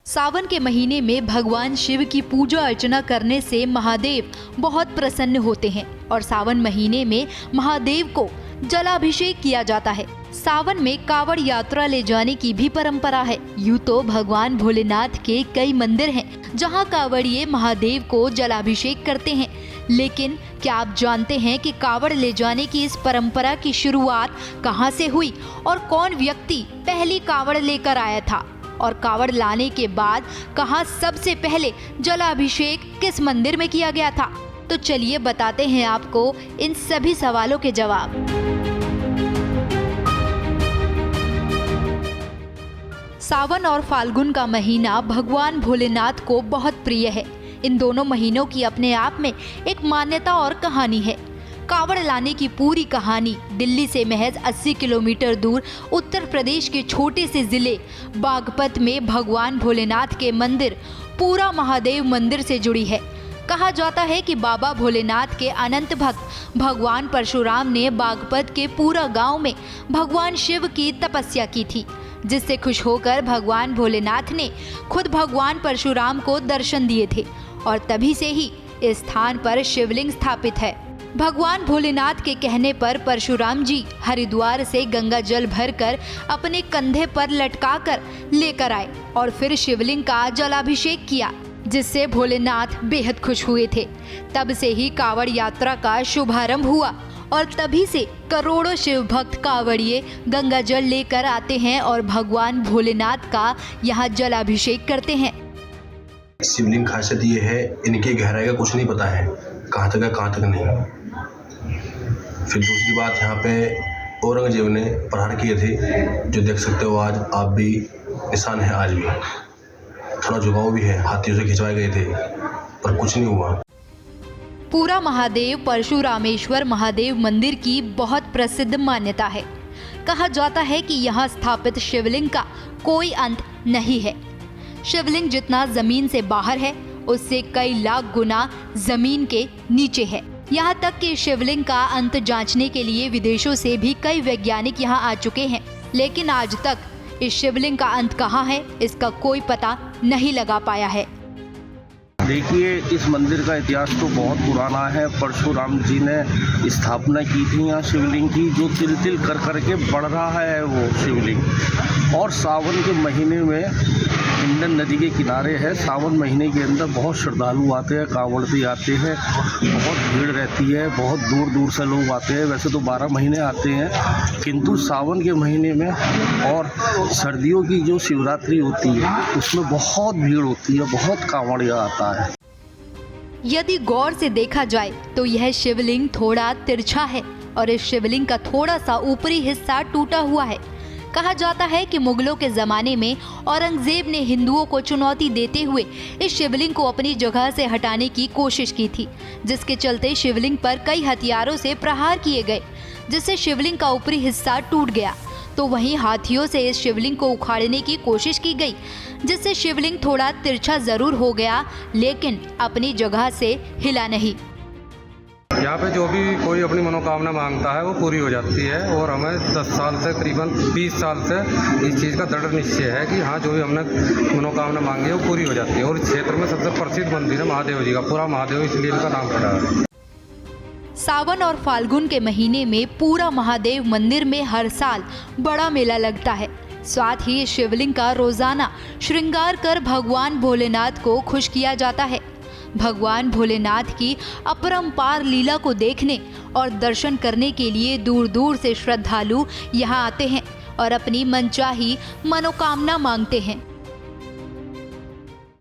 सावन के महीने में भगवान शिव की पूजा अर्चना करने से महादेव बहुत प्रसन्न होते हैं और सावन महीने में महादेव को जलाभिषेक किया जाता है। सावन में कावड़ यात्रा ले जाने की भी परंपरा है। यूं तो भगवान भोलेनाथ के कई मंदिर हैं जहां कावड़िए महादेव को जलाभिषेक करते हैं, लेकिन क्या आप जानते हैं कि कावड़ ले जाने की इस परंपरा की शुरुआत कहां से हुई और कौन व्यक्ति पहली कावड़ लेकर आया था और कावड़ लाने के बाद कहां सबसे पहले जलाभिषेक किस मंदिर में किया गया था? तो चलिए बताते हैं आपको इन सभी सवालों के जवाब। सावन और फाल्गुन का महीना भगवान भोलेनाथ को बहुत प्रिय है। इन दोनों महीनों की अपने आप में एक मान्यता और कहानी है। कावड़ लाने की पूरी कहानी दिल्ली से महज 80 किलोमीटर दूर उत्तर प्रदेश के छोटे से जिले बागपत में भगवान भोलेनाथ के मंदिर पूरा महादेव मंदिर से जुड़ी है। कहा जाता है कि बाबा भोलेनाथ के अनंत भक्त भगवान परशुराम ने बागपत के पूरा गांव में भगवान शिव की तपस्या की थी, जिससे खुश होकर भगवान भोलेनाथ ने खुद भगवान परशुराम को दर्शन दिए थे और तभी से ही इस स्थान पर शिवलिंग स्थापित है। भगवान भोलेनाथ के कहने पर परशुराम जी हरिद्वार से गंगा जल भरकर अपने कंधे पर लटकाकर लेकर आए और फिर शिवलिंग का जलाभिषेक किया, जिससे भोलेनाथ बेहद खुश हुए थे। तब से ही कावड़ यात्रा का शुभारंभ हुआ और तभी से करोड़ों शिव भक्त कावड़िए गंगा जल लेकर आते हैं और भगवान भोलेनाथ का यहाँ जलाभिषेक करते हैं। शिवलिंग खासियत ये है, इनकी गहराई का कुछ नहीं पता है, कहाँ तक है कहाँ तक नहीं। फिर दूसरी बात, यहाँ पे औरंगजेब ने प्रहार किए थे, जो देख सकते हो आज आप भी, निशान है आज भी। थोड़ा झुकाव भी है, हाथियों से खिंचवाए गए थे पर कुछ नहीं हुआ। पूरा महादेव परशुरामेश्वर महादेव मंदिर की बहुत प्रसिद्ध मान्यता है। कहा जाता है कि यहाँ स्थापित शिवलिंग का कोई अंत नहीं है। शिवलिंग जितना जमीन से बाहर है, उससे कई लाख गुना जमीन के नीचे है। यहाँ तक कि शिवलिंग का अंत जांचने के लिए विदेशों से भी कई वैज्ञानिक यहाँ आ चुके हैं, लेकिन आज तक इस शिवलिंग का अंत कहाँ है इसका कोई पता नहीं लगा पाया है। देखिए, इस मंदिर का इतिहास तो बहुत पुराना है। परशुराम जी ने स्थापना की थी यहाँ शिवलिंग की, जो तिल तिल कर करके बढ़ रहा है वो शिवलिंग। और सावन के महीने में हिंडन नदी के किनारे है। सावन महीने के अंदर बहुत श्रद्धालु आते हैं, कांवड़ती आते हैं, बहुत भीड़ रहती है, बहुत दूर दूर से लोग आते हैं। वैसे तो 12 महीने आते हैं, किंतु सावन के महीने में और सर्दियों की जो शिवरात्रि होती है उसमें बहुत भीड़ होती है, बहुत कांवड़िया आता है। यदि गौर से देखा जाए तो यह शिवलिंग थोड़ा तिरछा है और इस शिवलिंग का थोड़ा सा ऊपरी हिस्सा टूटा हुआ है। कहा जाता है कि मुगलों के ज़माने में औरंगजेब ने हिंदुओं को चुनौती देते हुए इस शिवलिंग को अपनी जगह से हटाने की कोशिश की थी, जिसके चलते शिवलिंग पर कई हथियारों से प्रहार किए गए, जिससे शिवलिंग का ऊपरी हिस्सा टूट गया। तो वहीं हाथियों से इस शिवलिंग को उखाड़ने की कोशिश की गई, जिससे शिवलिंग थोड़ा तिरछा जरूर हो गया, लेकिन अपनी जगह से हिला नहीं। यहाँ पे जो भी कोई अपनी मनोकामना मांगता है वो पूरी हो जाती है और हमें 10 साल से करीबन 20 साल से इस चीज़ का दृढ़ निश्चय है कि हाँ, जो भी हमने मनोकामना मांगी है वो पूरी हो जाती है। और इस क्षेत्र में सबसे प्रसिद्ध मंदिर है महादेव जी का, पूरा महादेव, इसलिए इनका नाम पड़ा है। सावन और फाल्गुन के महीने में पूरा महादेव मंदिर में हर साल बड़ा मेला लगता है। साथ ही शिवलिंग का रोजाना श्रृंगार कर भगवान भोलेनाथ को खुश किया जाता है। भगवान भोलेनाथ की अपरंपार लीला को देखने और दर्शन करने के लिए दूर दूर से श्रद्धालु यहाँ आते हैं और अपनी मनचाही मनोकामना मांगते हैं।